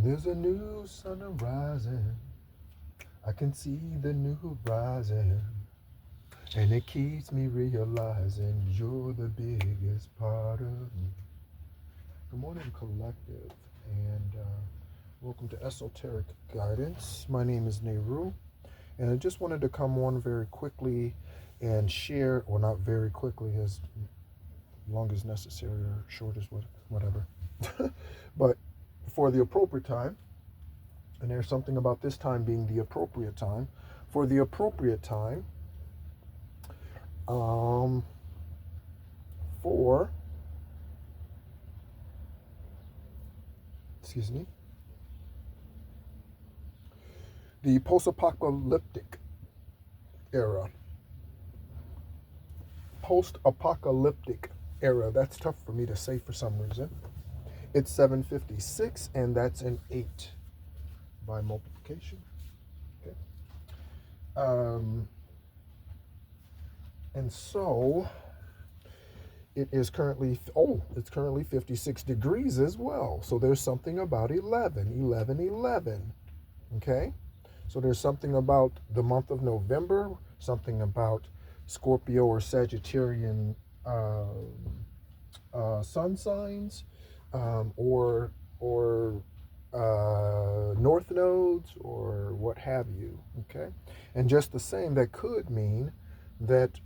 There's a new sun arising. I can see the new horizon. And it keeps me realizing you're the biggest part of me. Good morning, collective, and welcome to Esoteric Guidance. My name is Nehru, and I just wanted to come on very quickly and share, or not very quickly, as long as necessary or short as whatever, but for the appropriate time. And there's something about this time being the appropriate time. For the appropriate time, for, excuse me, the post-apocalyptic era. Post-apocalyptic era. That's tough for me to say for some reason. It's 7:56, and that's an 8 by multiplication. Okay. And so it is currently, it's currently 56 degrees as well. So there's something about 11. Okay. So there's something about the month of November, something about Scorpio or Sagittarian sun signs, or north nodes, or what have you. Okay. And just the same, that could mean that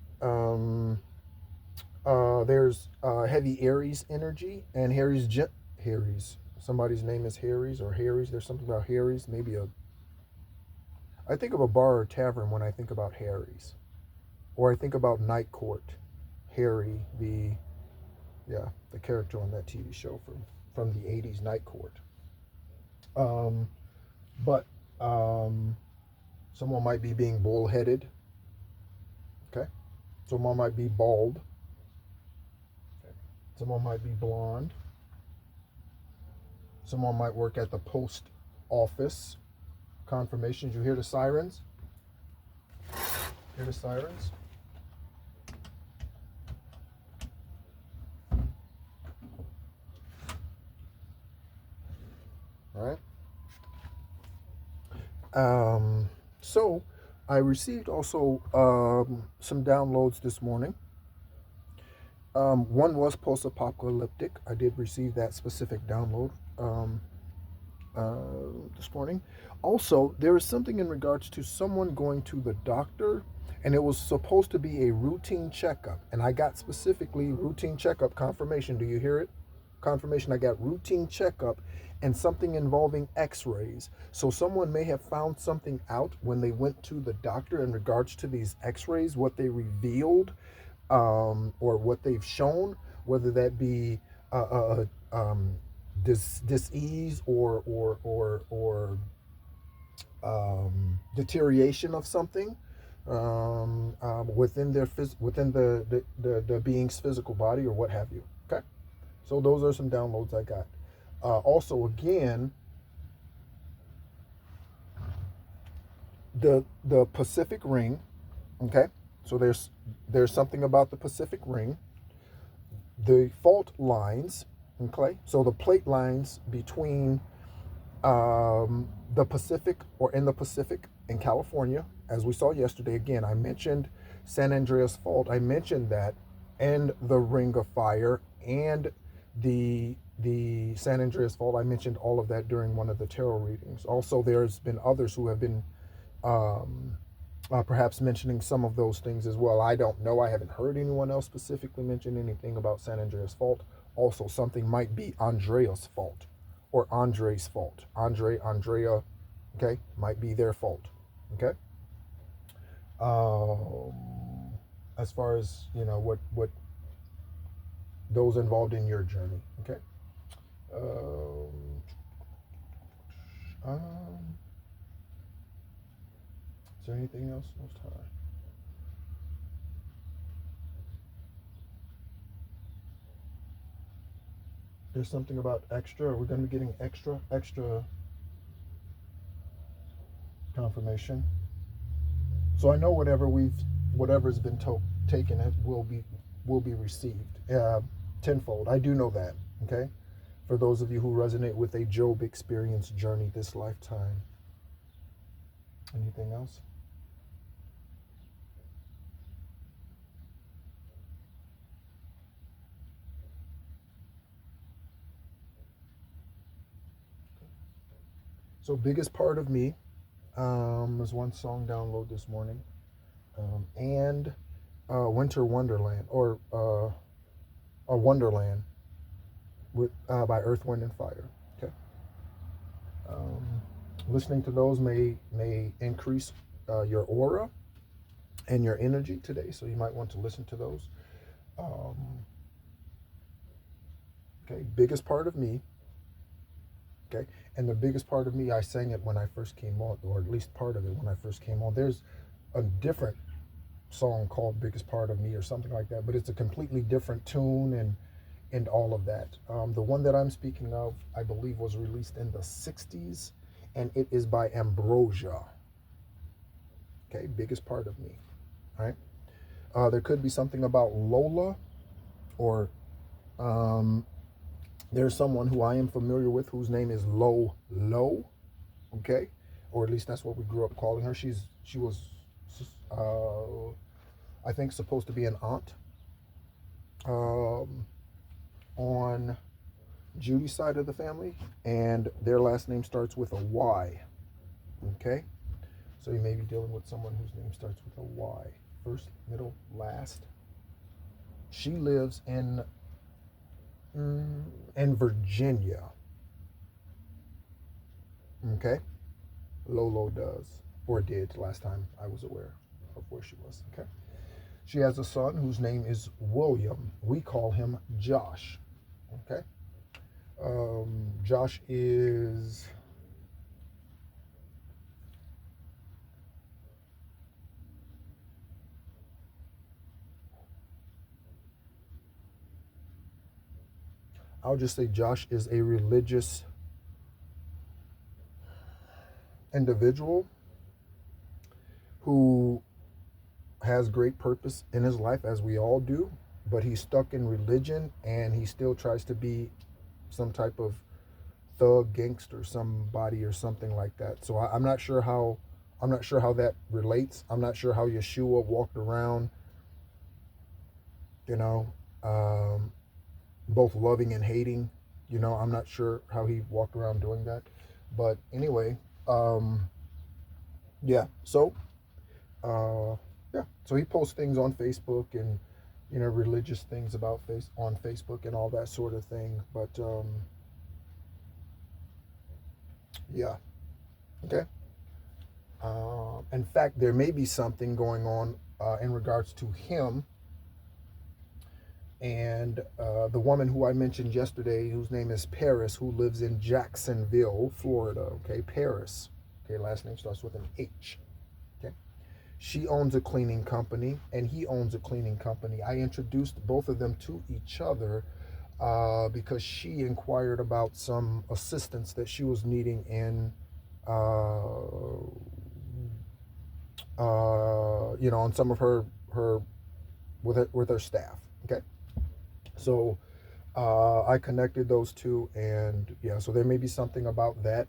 there's heavy Aries energy, and Harry's. Somebody's name is Harry's or Harry's. There's something about Harry's. I think of a bar or tavern when I think about Harry's, or I think about Night Court. Harry, the character on that TV show from the 80s, Night Court. But someone might be being bullheaded. Okay. Someone might be bald. Okay. Someone might be blonde. Someone might work at the post office. Confirmations. You hear the sirens? Hear the sirens? All right. So I received also some downloads this morning. One was post-apocalyptic. I did receive that specific download this morning. Also, there is something in regards to someone going to the doctor, and it was supposed to be a routine checkup, and I got specifically routine checkup confirmation. Do you hear it? Confirmation. I got routine checkup and something involving x-rays. So someone may have found something out when they went to the doctor in regards to these x-rays, what they revealed, or what they've shown, whether that be disease or deterioration of something within the being's physical body, or what have you. Okay. So those are some downloads I got. Also, again, the Pacific Ring. Okay. So there's something about the Pacific Ring. The fault lines. Okay. So the plate lines between the Pacific, or in the Pacific in California, as we saw yesterday. Again, I mentioned San Andreas Fault. I mentioned that, and the Ring of Fire, and the San Andreas Fault. I mentioned all of that during one of the tarot readings. Also, there's been others who have been perhaps mentioning some of those things as well. I don't know. I haven't heard anyone else specifically mention anything about San Andreas Fault. Also, something might be Andrea's fault, or Andre's fault. Andrea, okay, might be their fault. Okay. As far as what those involved in your journey. Okay. Is there anything else? Most high. There's something about extra. We're going to be getting extra confirmation. So I know whatever's been taken, it will be received tenfold. I do know that. Okay. For those of you who resonate with a Job experience journey this lifetime. Anything else? So biggest part of me was one song download this morning, and Winter Wonderland, or a Wonderland with by Earth, Wind, and Fire. Okay. Listening to those may increase your aura and your energy today, so you might want to listen to those. Okay, biggest part of me. Okay, and the biggest part of me, I sang it when I first came on, or at least part of it when I first came on. There's a different song called Biggest Part of Me or something like that, but it's a completely different tune and all of that. The one that I'm speaking of, I believe, was released in the 60s, and it is by Ambrosia. Okay, Biggest Part of Me. All right. There could be something about Lola, or there's someone who I am familiar with whose name is Lo, okay? Or at least that's what we grew up calling her. She was, I think, supposed to be an aunt on Judy's side of the family, and their last name starts with a Y, okay? So you may be dealing with someone whose name starts with a Y. First, middle, last. She lives in Virginia. Okay? Lolo does, or did last time I was aware of where she was. Okay? She has a son whose name is William. We call him Josh. Okay? Josh is... I'll just say Josh is a religious individual who has great purpose in his life, as we all do, but he's stuck in religion, and he still tries to be some type of thug, gangster, somebody or something like that. So I'm not sure how that relates. I'm not sure how Yeshua walked around, both loving and hating. I'm not sure how he walked around doing that. But anyway, yeah. So, yeah. So he posts things on Facebook and, religious things about on Facebook and all that sort of thing. But, yeah. Okay. In fact, there may be something going on in regards to him and the woman who I mentioned yesterday, whose name is Paris, who lives in Jacksonville, Florida. Okay, Paris. Okay, last name starts with an H. Okay, she owns a cleaning company, and he owns a cleaning company. I introduced both of them to each other because she inquired about some assistance that she was needing in, on some of her with her staff. Okay. So I connected those two, and yeah, so there may be something about that.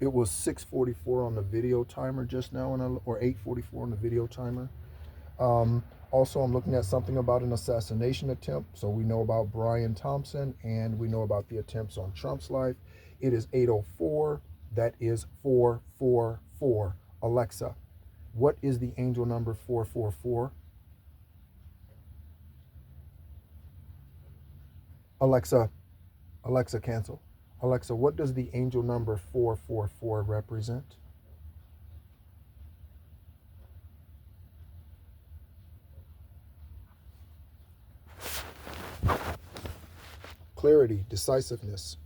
It was 6:44 on the video timer just now, or 8:44 on the video timer. Also, I'm looking at something about an assassination attempt. So we know about Brian Thompson, and we know about the attempts on Trump's life. It is 8:04. That is 444. Alexa, what is the angel number 444? Alexa, cancel. Alexa, what does the angel number 444 represent? Clarity, decisiveness.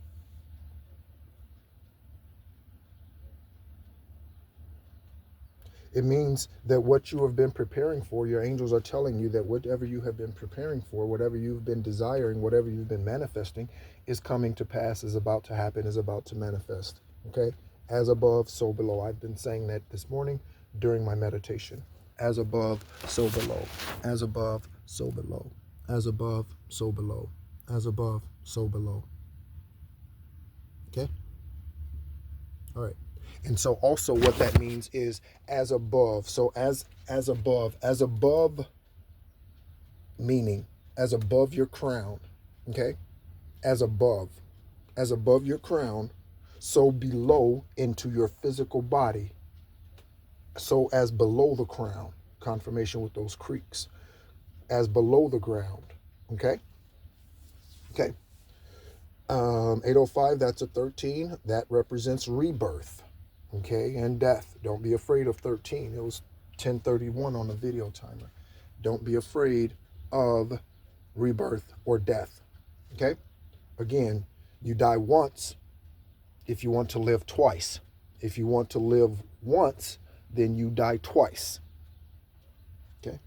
It means that what you have been preparing for, your angels are telling you that whatever you have been preparing for, whatever you've been desiring, whatever you've been manifesting is coming to pass, is about to happen, is about to manifest. Okay? As above, so below. I've been saying that this morning during my meditation. As above, so below. As above, so below. As above, so below. As above, so below. Okay? All right. And so also what that means is as above. So as above meaning as above your crown. Okay? As above your crown, so below into your physical body, so as below the crown, confirmation with those creeks, as below the ground. Okay? Okay. 805, that's a 13. That represents rebirth. Okay? And death. Don't be afraid of 13. It was 1031 on the video timer. Don't be afraid of rebirth or death. Okay? Again, you die once if you want to live twice. If you want to live once, then you die twice. Okay?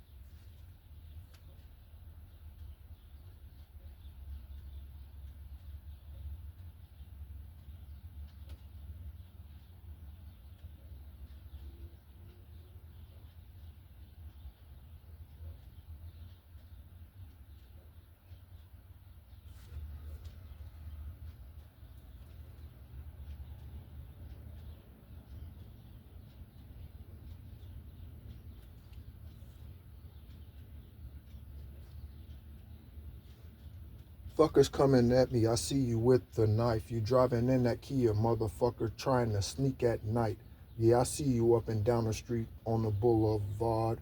Fuckers coming at me, I see you with the knife. You driving in that Kia, motherfucker, trying to sneak at night. Yeah, I see you up and down the street on the boulevard.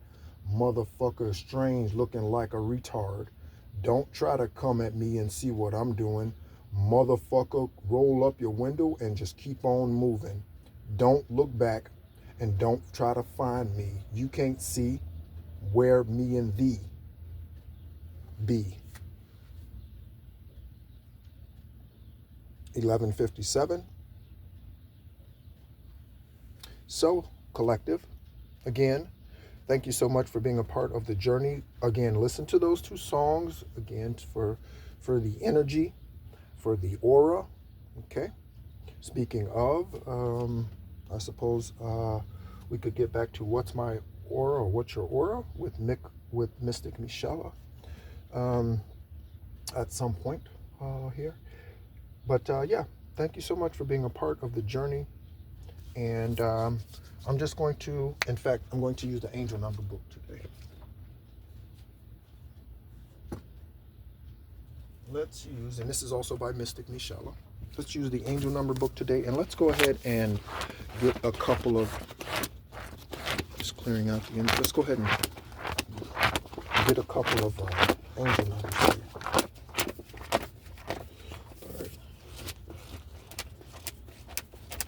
Motherfucker, strange, looking like a retard. Don't try to come at me and see what I'm doing. Motherfucker, roll up your window and just keep on moving. Don't look back and don't try to find me. You can't see where me and thee be. 1157. So, collective, again, thank you so much for being a part of the journey. Again, listen to those two songs, again, for the energy, for the aura, okay? Speaking of, I suppose we could get back to What's My Aura or What's Your Aura with Mystic Michelle at some point here. But yeah, thank you so much for being a part of the journey. And I'm just going to, in fact, I'm going to use the angel number book today. Let's use, and this is also by Mystic Michelle. Let's use the angel number book today. And let's go ahead and get a couple of, just clearing out the image. Let's go ahead and get a couple of angel numbers here.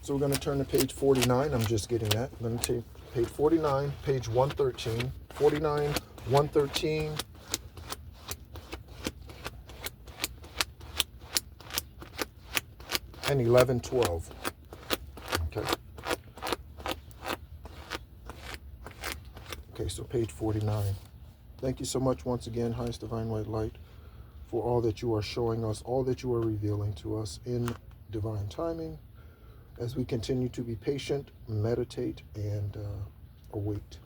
So we're going to turn to page 49. I'm just getting that. I'm going to take page 49, page 113, 49, 113, and 1112. Okay. Okay, so page 49. Thank you so much once again, Highest Divine White Light, for all that you are showing us, all that you are revealing to us in divine timing, as we continue to be patient, meditate, and await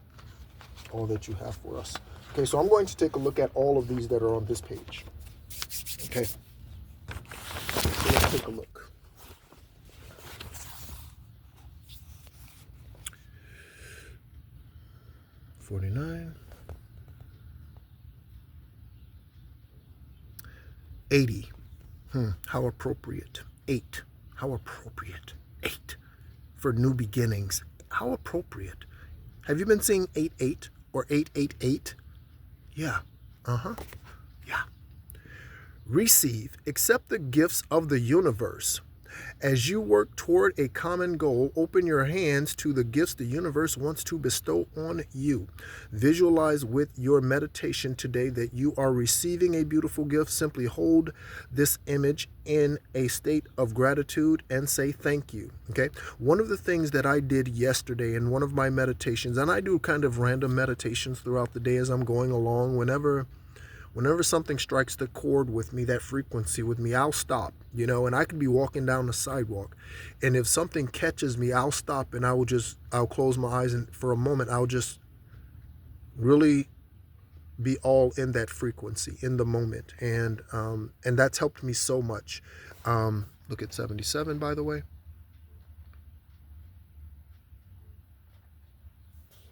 all that you have for us. Okay, so I'm going to take a look at all of these that are on this page. Okay, so let's take a look. $49. 80. How appropriate. 8. How appropriate. 8 for new beginnings. How appropriate. Have you been seeing 88 or 888? Yeah. Yeah. Receive. Accept the gifts of the universe. As you work toward a common goal, open your hands to the gifts the universe wants to bestow on you. Visualize with your meditation today that you are receiving a beautiful gift. Simply hold this image in a state of gratitude and say thank you. Okay? One of the things that I did yesterday in one of my meditations, and I do kind of random meditations throughout the day as I'm going along, whenever something strikes the chord with me, that frequency with me, I'll stop, and I could be walking down the sidewalk. And if something catches me, I'll stop and I'll close my eyes, and for a moment, I'll just really be all in that frequency in the moment. And that's helped me so much. Look at 77, by the way.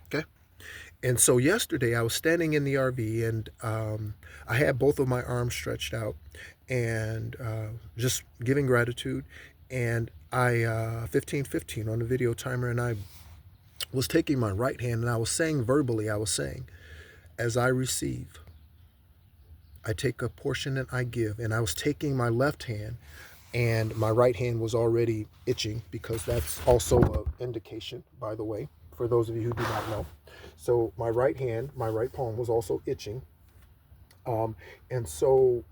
Okay. And so yesterday I was standing in the RV, and I had both of my arms stretched out and just giving gratitude. And I 15:15 on the video timer, and I was taking my right hand and I was saying verbally, I was saying, as I receive, I take a portion and I give. And I was taking my left hand, and my right hand was already itching, because that's also an indication, by the way, for those of you who do not know. So my right hand, my right palm was also itching. And so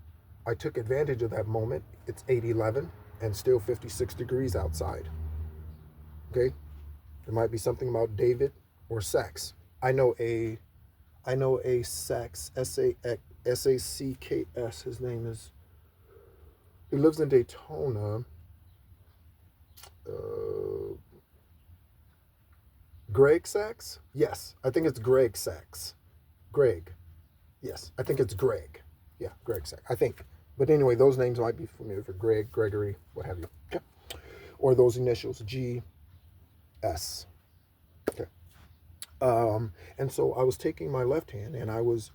I took advantage of that moment. It's 8:11 and still 56 degrees outside. Okay. There might be something about David or sex. I know a Sacks, Sacks. His name is, he lives in Daytona. Greg Sacks? Yes, I think it's Greg Sacks. Greg. Yes, I think it's Greg. Yeah, Greg Sacks, I think. But anyway, those names might be familiar for Greg, Gregory, what have you. Okay. Or those initials, G.S. Okay. And so I was taking my left hand, and I was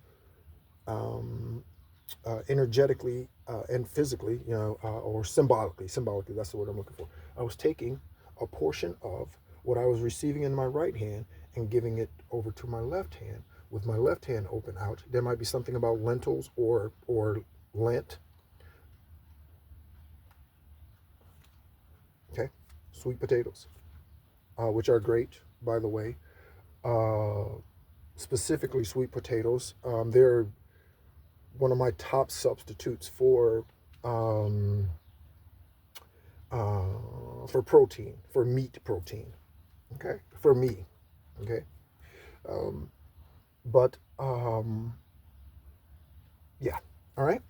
energetically and physically, or symbolically, that's the word I'm looking for. I was taking a portion of what I was receiving in my right hand and giving it over to my left hand, with my left hand open out. There might be something about lentils or Lent. Okay, sweet potatoes, which are great, by the way. Specifically sweet potatoes. They're one of my top substitutes for protein, for meat protein. Okay, for me. Okay, yeah. All right.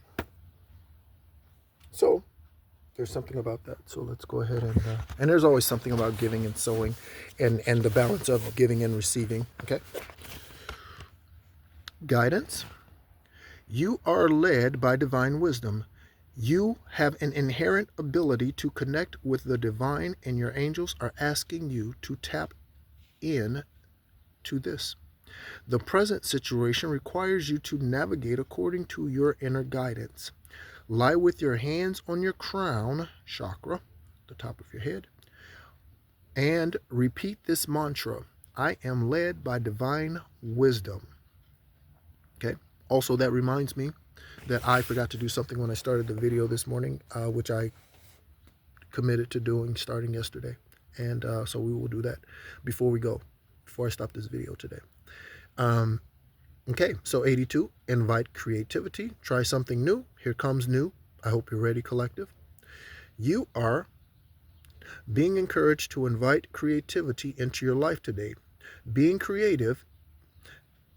So there's something about that. So let's go ahead and there's always something about giving and sowing, and the balance of giving and receiving. Okay. Guidance. You are led by divine wisdom. You have an inherent ability to connect with the divine, and your angels are asking you to tap in to this. The present situation requires you to navigate according to your inner guidance. Lie with your hands on your crown chakra, the top of your head, and repeat this mantra: I am led by divine wisdom. Okay. Also, that reminds me that I forgot to do something when I started the video this morning, which I committed to doing starting yesterday. And so we will do that before I stop this video today. Okay, so 82, invite creativity. Try something new. Here comes new. I hope you're ready, collective. You are being encouraged to invite creativity into your life today. Being creative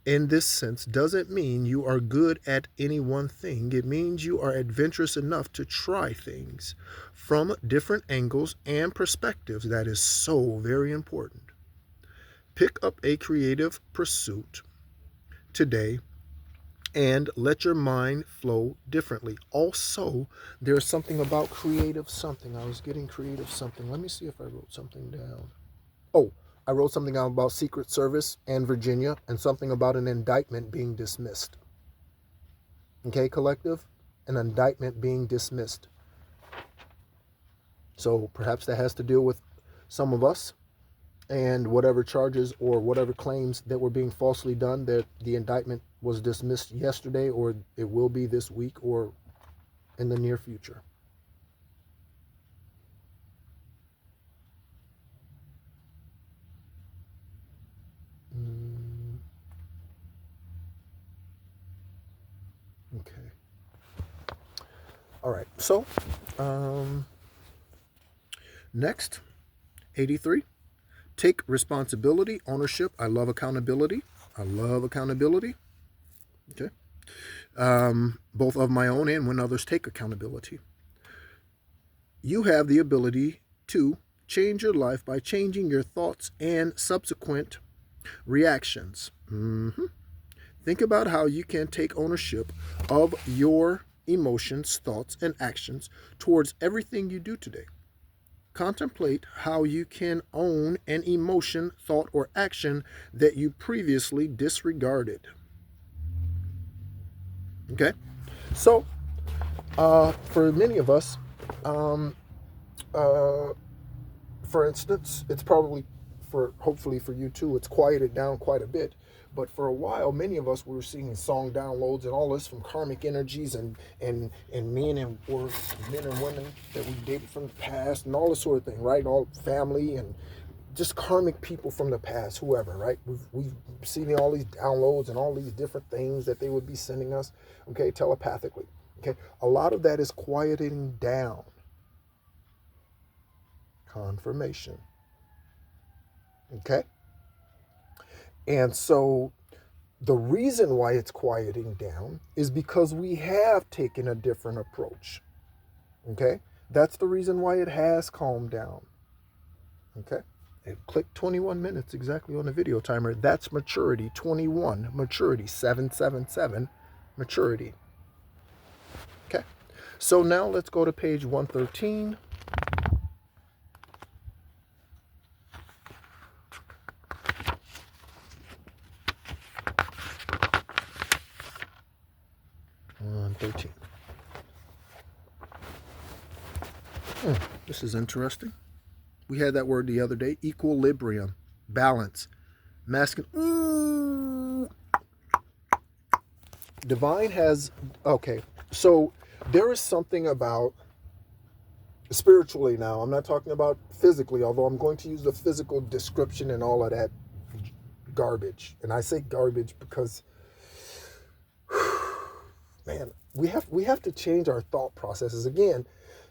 in this sense doesn't mean you are good at any one thing. It means you are adventurous enough to try things from different angles and perspectives. That is so very important. Pick up a creative pursuit today and let your mind flow differently. Also, there's something about creative something. I was getting creative something. Let me see if I wrote something down. Oh, I wrote something down about Secret Service and Virginia, and something about an indictment being dismissed. Okay, collective? An indictment being dismissed. So perhaps that has to deal with some of us and whatever charges or whatever claims that were being falsely done, that the indictment was dismissed yesterday, or it will be this week or in the near future. Okay. All right. So, next, 83. Take responsibility, ownership. I love accountability. Okay. Both of my own and when others take accountability. You have the ability to change your life by changing your thoughts and subsequent reactions. Think about how you can take ownership of your emotions, thoughts, and actions towards everything you do today. Contemplate how you can own an emotion, thought, or action that you previously disregarded. Okay? So, for many of us, um, uh, for instance, it's probably hopefully for you too, it's quieted down quite a bit. But for a while, many of us were seeing song downloads and all this from karmic energies and men and women that we dated from the past and all this sort of thing, right? All family and just karmic people from the past, whoever, right? We've seen all these downloads and all these different things that they would be sending us, okay, telepathically. Okay, a lot of that is quieting down. Confirmation. Okay? And so the reason why it's quieting down is because we have taken a different approach. Okay? That's the reason why it has calmed down. Okay? It clicked 21 minutes exactly on the video timer. That's maturity 21, maturity 777, maturity. Okay? So now let's go to page 113. This is interesting. We had that word the other day. Equilibrium, balance, masculine. Ooh. Divine has, okay, so there is something about spiritually now. I'm not talking about physically, although I'm going to use the physical description and all of that garbage. And I say garbage because, man, we have to change our thought processes. Again,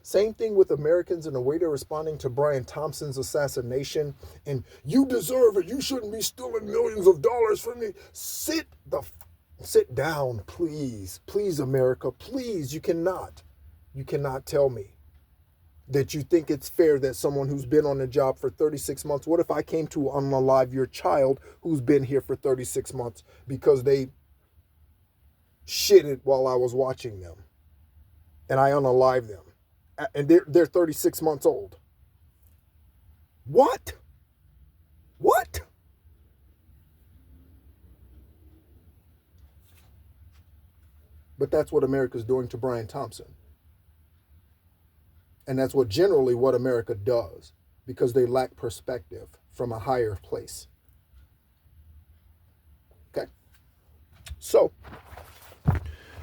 same thing with Americans and the way they're responding to Brian Thompson's assassination. And you deserve it. You shouldn't be stealing millions of dollars from me. Sit down, please. Please, America. Please, you cannot tell me that you think it's fair that someone who's been on the job for 36 months, what if I came to unalive your child who's been here for 36 months because they shitted while I was watching them and I unalive them? And they're 36 months old. What? But that's what America's doing to Brian Thompson. And that's generally what America does, because they lack perspective from a higher place. Okay? So,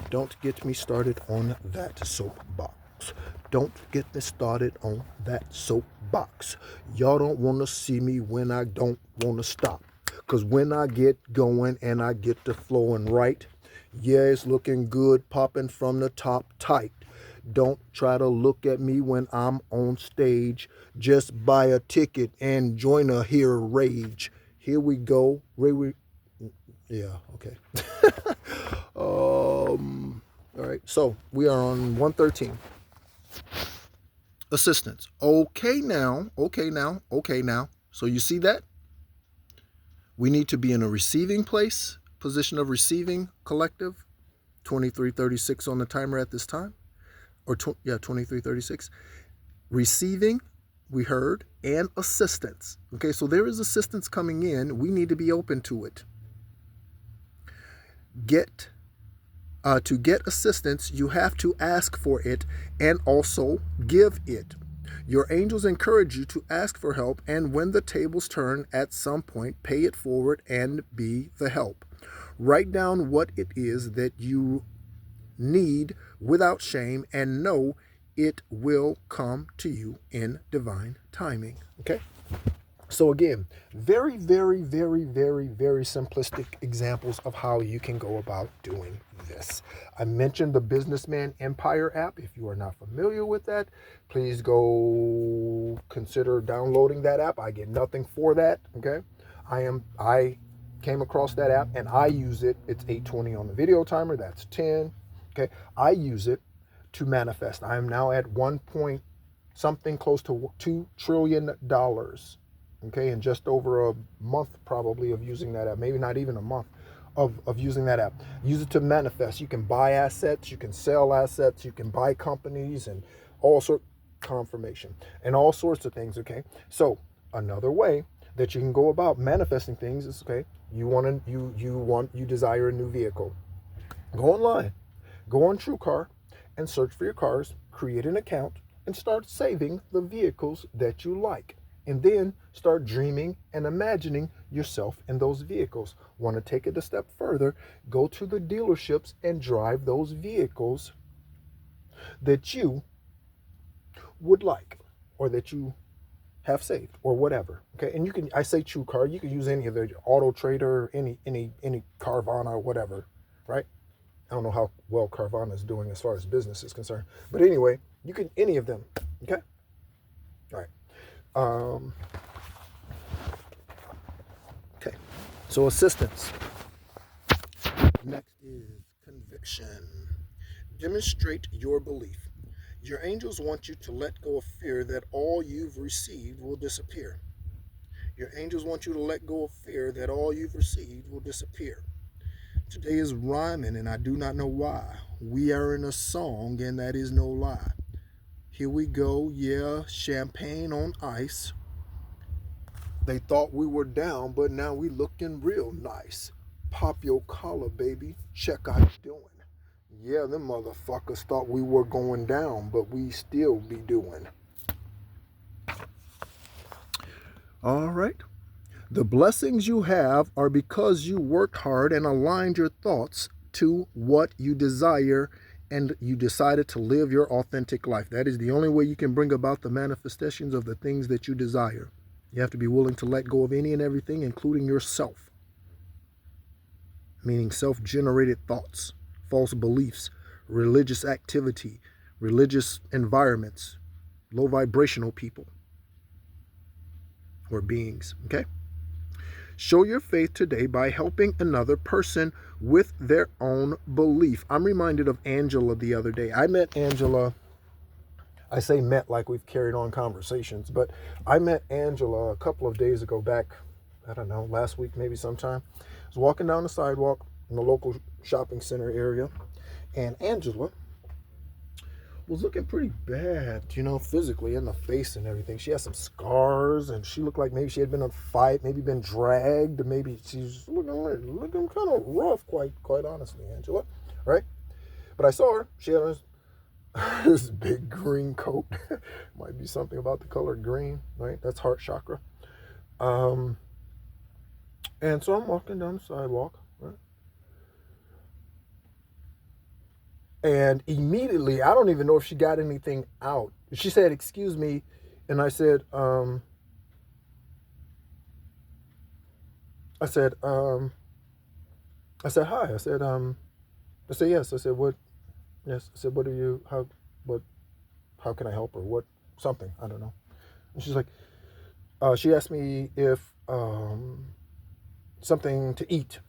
don't get me started on that soapbox. Don't get me started on that soapbox. Y'all don't want to see me when I don't want to stop. Because when I get going and I get to flowing right, yeah, it's looking good, popping from the top tight. Don't try to look at me when I'm on stage. Just buy a ticket and join a here rage. Here we go. Yeah, okay. All right, so we are on 113. Assistance. Okay now. So you see that? We need to be in a receiving place, position of receiving, collective. 2336 on the timer at this time. 2336. Receiving, we heard, and assistance. Okay, so there is assistance coming in. We need to be open to it. To get assistance, you have to ask for it and also give it. Your angels encourage you to ask for help, and when the tables turn at some point, pay it forward and be the help. Write down what it is that you need without shame, and know it will come to you in divine timing. Okay? So again, very, very, very, very, very simplistic examples of how you can go about doing this. I mentioned the Businessman Empire app. If you are not familiar with that, please go consider downloading that app. I get nothing for that. Okay? I came across that app and I use it. It's 8:20 on the video timer. That's 10. Okay? I use it to manifest. I am now at 1 point something close to $2 trillion. Okay, in just over a month probably of using that app, maybe not even a month. of using that app. Use it to manifest. You can buy assets, you can sell assets, you can buy companies and all sorts confirmation and all sorts of things. Okay. So another way that you can go about manifesting things is, okay, you desire a new vehicle. Go online, go on TrueCar and search for your cars, create an account, and start saving the vehicles that you like. And then start dreaming and imagining yourself in those vehicles. Want to take it a step further, go to the dealerships and drive those vehicles that you would like or that you have saved or whatever. Okay. And you can, I say TrueCar, you can use any of the Auto Trader, any Carvana or whatever, right? I don't know how well Carvana is doing as far as business is concerned, but anyway, you can, any of them. Okay. All right. Okay. So assistance. Next is conviction. Demonstrate your belief. Your angels want you to let go of fear that all you've received will disappear. Your angels want you to let go of fear that all you've received will disappear. Today is rhyming, and I do not know why. We are in a song, and that is no lie. Here we go, yeah, champagne on ice. They thought we were down, but now we looking real nice. Pop your collar, baby. Check how you doing. Yeah, them motherfuckers thought we were going down, but we still be doing. All right. The blessings you have are because you worked hard and aligned your thoughts to what you desire, and you decided to live your authentic life. That is the only way you can bring about the manifestations of the things that you desire. You have to be willing to let go of any and everything, including yourself, meaning self-generated thoughts, false beliefs, religious activity, religious environments, low vibrational people or beings. Okay? Show your faith today by helping another person with their own belief. I'm reminded of Angela the other day. I met Angela. I say met like we've carried on conversations, but I met Angela a couple of days ago back, I don't know, last week maybe sometime. I was walking down the sidewalk in the local shopping center area, and Angela was looking pretty bad, physically in the face and everything. She had some scars, and she looked like maybe she had been in a fight, maybe been dragged, maybe she's looking kind of rough, quite honestly, Angela, right? But I saw her. She had this big green coat. Might be something about the color green, right? That's heart chakra. And so I'm walking down the sidewalk, right? And immediately, I don't even know if she got anything out. She said, "Excuse me," and I said, "Hi." I said, "Yes." I said, "What?" Yes. I said, "What are you? How can I help?" Or what? Something. I don't know. And she's like, she asked me if something to eat.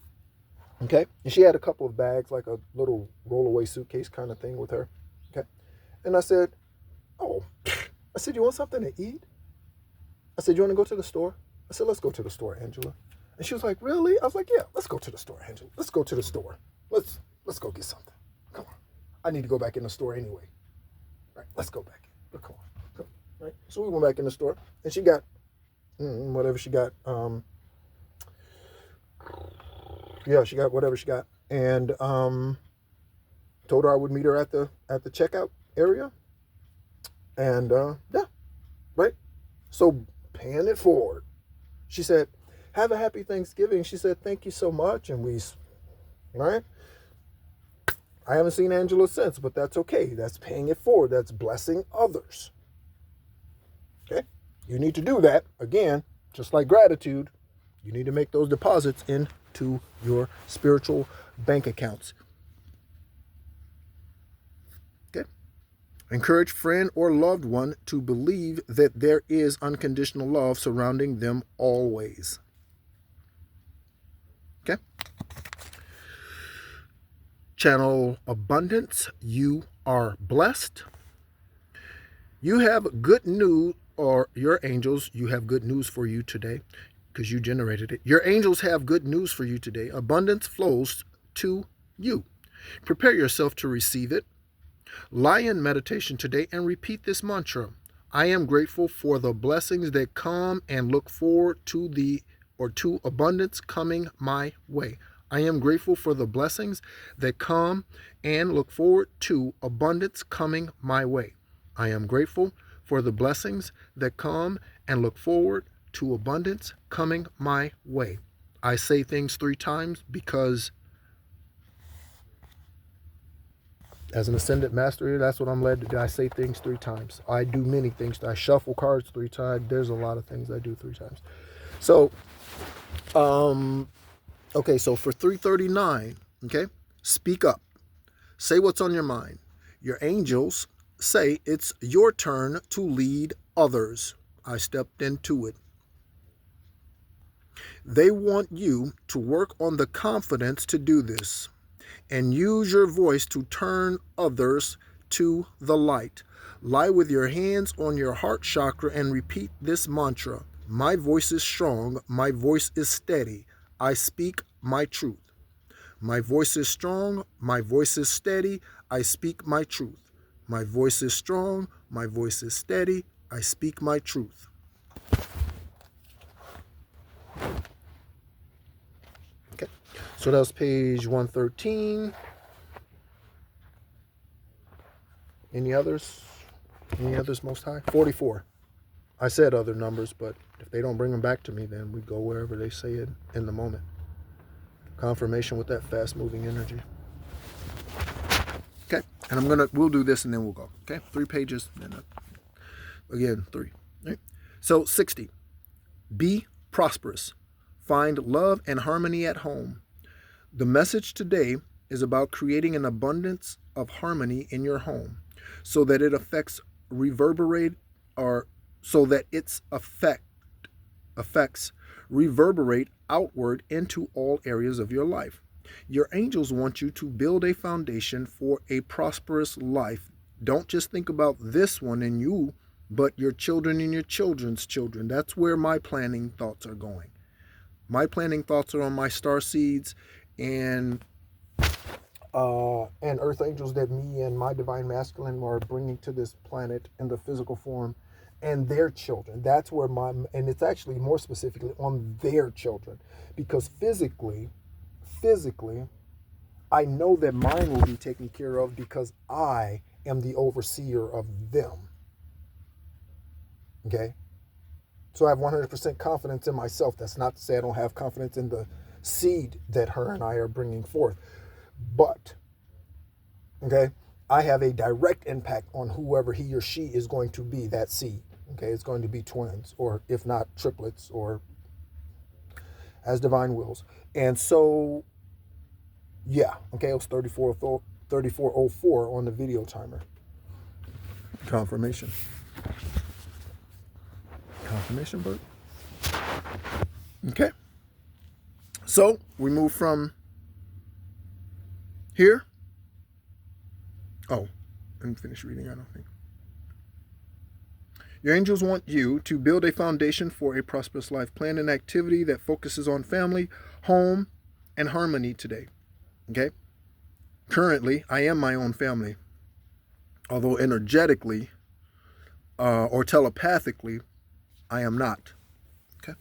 Okay. And she had a couple of bags, like a little rollaway suitcase kind of thing with her. Okay. And I said, "Oh," I said, "You want something to eat?" I said, "You want to go to the store?" I said, "Let's go to the store, Angela." And she was like, "Really?" I was like, "Yeah, let's go to the store, Angela. Let's go to the store. Let's go get something. Come on. I need to go back in the store anyway. Right? Let's go back in. Come on. Right? So we went back in the store, and she got whatever she got. Yeah, she got whatever she got, and told her I would meet her at the checkout area, and yeah, right. So paying it forward, she said, "Have a happy Thanksgiving." She said, "Thank you so much," and right. I haven't seen Angela since, but that's okay. That's paying it forward. That's blessing others. Okay, you need to do that again, just like gratitude. You need to make those deposits into your spiritual bank accounts. Okay. Encourage friend or loved one to believe that there is unconditional love surrounding them always. Okay. Channel abundance. You are blessed. You have good news, or your angels, you have good news for you today. because you generated it. Your angels have good news for you today. Abundance flows to you. Prepare yourself to receive it. Lie in meditation today and repeat this mantra. I am grateful for the blessings that come and look forward to abundance coming my way. I am grateful for the blessings that come and look forward to abundance coming my way. I am grateful for the blessings that come and look forward to abundance coming my way. I say things 3 times because as an ascendant master here, that's what I'm led to do. I say things 3 times. I do many things. I shuffle cards 3 times. There's a lot of things I do 3 times. So, okay, so for 339, okay, speak up. Say what's on your mind. Your angels say it's your turn to lead others. I stepped into it. They want you to work on the confidence to do this and use your voice to turn others to the light. Lie with your hands on your heart chakra and repeat this mantra. My voice is strong. My voice is steady. I speak my truth. My voice is strong. My voice is steady. I speak my truth. My voice is strong. My voice is steady. I speak my truth. Okay, so that was page 113. Any others? Any others, Most High? 44. I said other numbers, but if they don't bring them back to me, then we go wherever they say it in the moment. Confirmation with that fast-moving energy. Okay, and we'll do this and then we'll go. Okay, 3 pages, and again, 3. Right? So 60. Be prosperous. Find love and harmony at home. The message today is about creating an abundance of harmony in your home so that it affects effects reverberate outward into all areas of your life. Your angels want you to build a foundation for a prosperous life. Don't just think about this one and you, but your children and your children's children. That's where my planning thoughts are going. My planning thoughts are on my star seeds and earth angels that me and my divine masculine are bringing to this planet in the physical form, and their children. That's where and it's actually more specifically on their children, because physically, I know that mine will be taken care of because I am the overseer of them. Okay? So I have 100% confidence in myself. That's not to say I don't have confidence in the seed that her and I are bringing forth. But, okay, I have a direct impact on whoever he or she is going to be, that seed. Okay, it's going to be twins, or if not triplets, or as divine wills. And so, yeah, okay, it was 3404 on the video timer. Confirmation, Bert. Okay, so we move from here. Oh, I didn't finish reading, I don't think. Your angels want you to build a foundation for a prosperous life. Plan an activity that focuses on family, home, and harmony today. Okay? Currently, I am my own family. Although energetically or telepathically, I am not. Okay?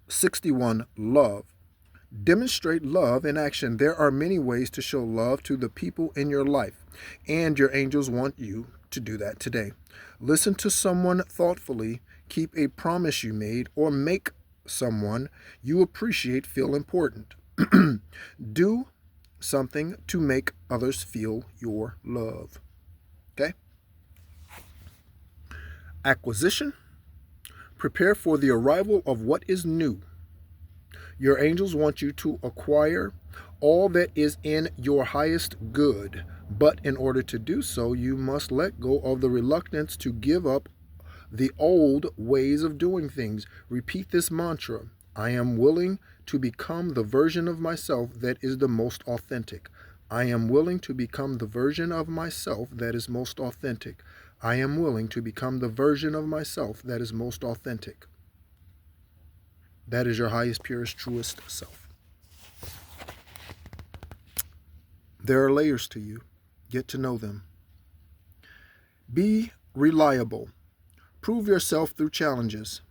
61, love. Demonstrate love in action. There are many ways to show love to the people in your life, and your angels want you to do that today. Listen to someone thoughtfully, keep a promise you made, or make someone you appreciate feel important. Do something to make others feel your love. Okay? Acquisition. Prepare for the arrival of what is new. Your angels want you to acquire all that is in your highest good. But in order to do so, you must let go of the reluctance to give up the old ways of doing things. Repeat this mantra. I am willing to become the version of myself that is the most authentic. I am willing to become the version of myself that is most authentic. I am willing to become the version of myself that is most authentic. That is your highest, purest, truest self. There are layers to you. Get to know them. Be reliable. Prove yourself through challenges.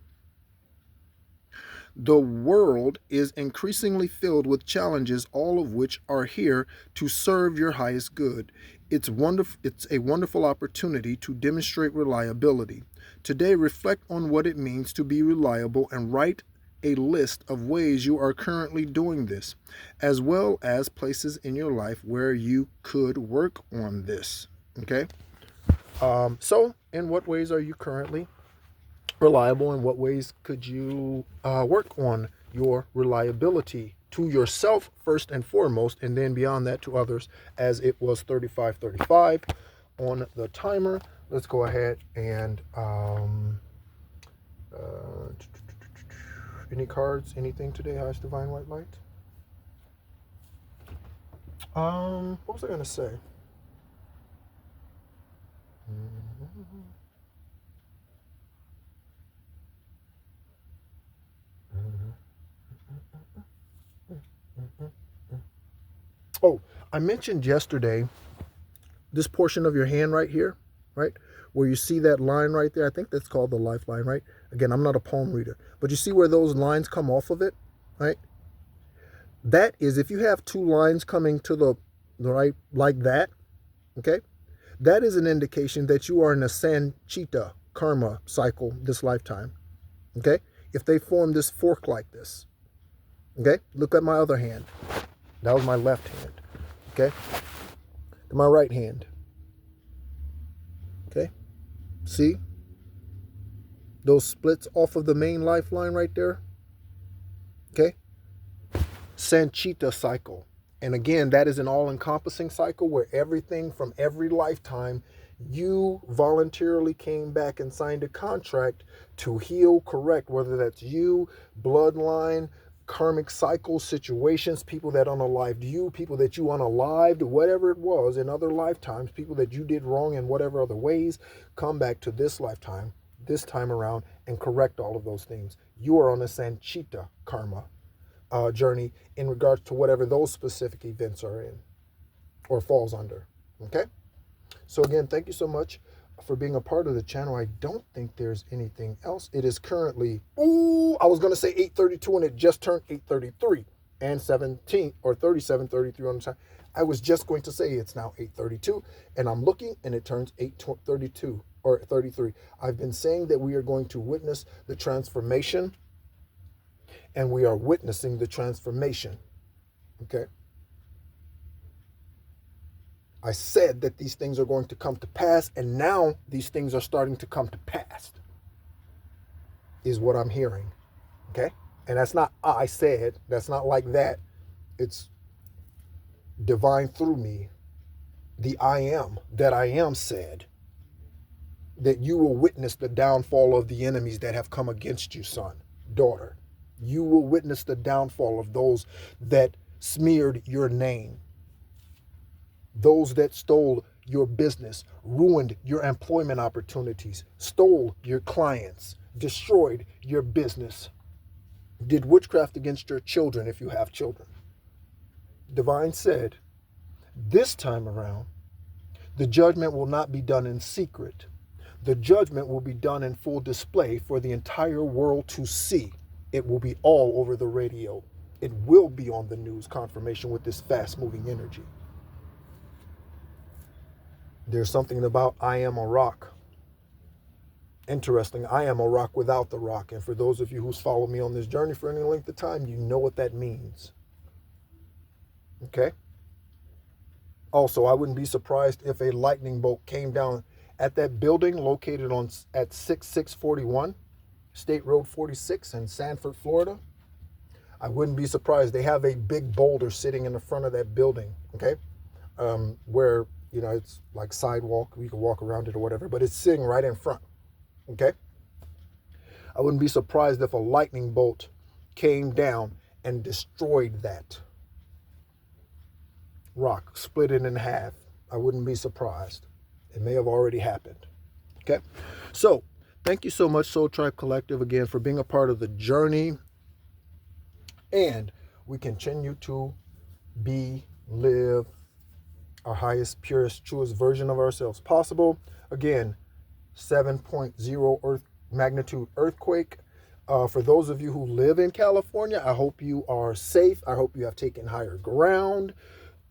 The world is increasingly filled with challenges, all of which are here to serve your highest good. It's a wonderful opportunity to demonstrate reliability. Today, reflect on what it means to be reliable and write a list of ways you are currently doing this, as well as places in your life where you could work on this. Okay? So, in what ways are you currently reliable? In what ways could you work on your reliability to yourself first and foremost, and then beyond that to others, as it was 35:35 on the timer. Let's go ahead and any cards, anything today, highest divine white light? What was I gonna say? Oh, I mentioned yesterday this portion of your hand right here, right? Where you see that line right there. I think that's called the lifeline, right? Again, I'm not a palm reader, but you see where those lines come off of it, right? That is, if you have two lines coming to the right like that, okay? That is an indication that you are in a Sanchita karma cycle this lifetime, okay? If they form this fork like this, okay? Look at my other hand. That was my left hand, okay? To my right hand, okay? See? Those splits off of the main lifeline right there, okay? Sanchita cycle. And again, that is an all-encompassing cycle where everything from every lifetime, you voluntarily came back and signed a contract to heal, correct, whether that's you, bloodline, karmic cycles, situations, people that unalived you, people that you unalived, whatever it was in other lifetimes, people that you did wrong in whatever other ways, come back to this lifetime, this time around, and correct all of those things. You are on a Sanchita karma journey in regards to whatever those specific events are in or falls under. Okay? So again, thank you so much for being a part of the channel. I don't think there's anything else. It is currently, I was going to say 8:32 and it just turned 8:33 and 17 or 37:33 on the time. I was just going to say it's now 8:32 and I'm looking and it turns 8:32 or 33. I've been saying that we are going to witness the transformation, and we are witnessing the transformation. Okay? I said that these things are going to come to pass, and now these things are starting to come to pass, is what I'm hearing. Okay? And that's not I said, that's not like that. It's divine through me. The I am that I am said that you will witness the downfall of the enemies that have come against you, son, daughter. You will witness the downfall of those that smeared your name, those that stole your business, ruined your employment opportunities, stole your clients, destroyed your business, did witchcraft against your children if you have children. Divine said, this time around, the judgment will not be done in secret. The judgment will be done in full display for the entire world to see. It will be all over the radio. It will be on the news confirmation with this fast-moving energy. There's something about I am a rock. Interesting, I am a rock without the rock. And for those of you who's followed me on this journey for any length of time, you know what that means. Okay? Also, I wouldn't be surprised if a lightning bolt came down at that building located at 6641 State Road 46 in Sanford, Florida. I wouldn't be surprised. They have a big boulder sitting in the front of that building, okay? Where, you know, it's like sidewalk. You can walk around it or whatever, but it's sitting right in front, okay? I wouldn't be surprised if a lightning bolt came down and destroyed that rock, split it in half. I wouldn't be surprised. It may have already happened, okay? So, thank you so much, Soul Tribe Collective, again, for being a part of the journey and we continue to live our highest, purest, truest version of ourselves possible. Again, 7.0 Earth magnitude earthquake. For those of you who live in California, I hope you are safe. I hope you have taken higher ground.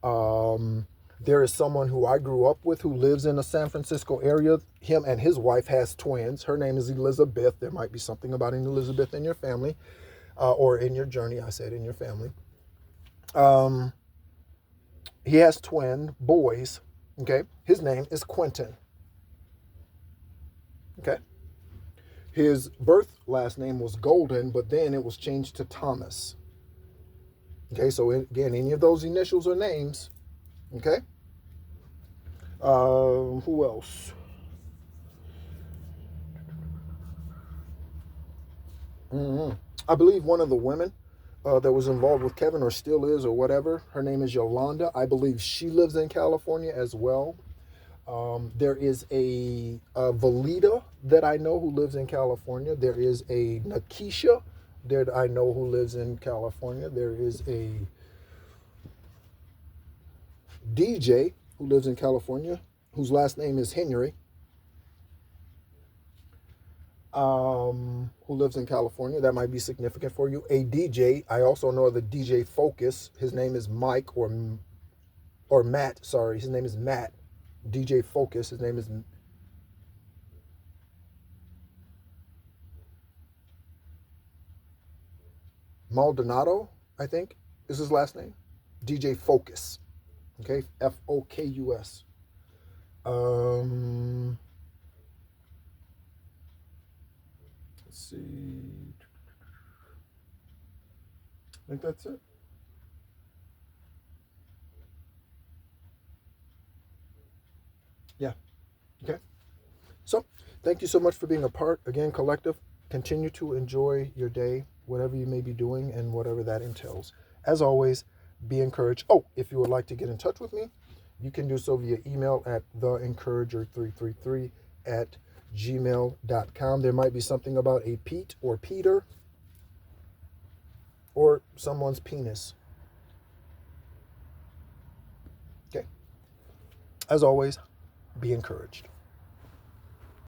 There is someone who I grew up with who lives in the San Francisco area. Him and his wife has twins. Her name is Elizabeth. There might be something about an Elizabeth in your family, or in your journey. I said in your family. He has twin boys. Okay. His name is Quentin. Okay. His birth last name was Golden, but then it was changed to Thomas. Okay, so again, any of those initials or names. Okay. Who else? I believe one of the women that was involved with Kevin, or still is, or whatever, her name is Yolanda. I believe she lives in California as well. There is a Valida that I know who lives in California. There is a Nakisha that I know who lives in California. There is a DJ who lives in California, whose last name is Henry, who lives in California. That might be significant for you. A DJ, I also know the DJ Focus. His name is Mike or Matt. Sorry, his name is Matt. DJ Focus. His name is Maldonado, I think is his last name. DJ Focus. Okay, Fokus. Let's see. I think that's it. Yeah. Okay. So, thank you so much for being a part. Again, collective, continue to enjoy your day, whatever you may be doing and whatever that entails. As always, be encouraged. Oh, if you would like to get in touch with me, you can do so via email at theencourager333@gmail.com. There might be something about a Pete or Peter or someone's penis. Okay. As always, be encouraged.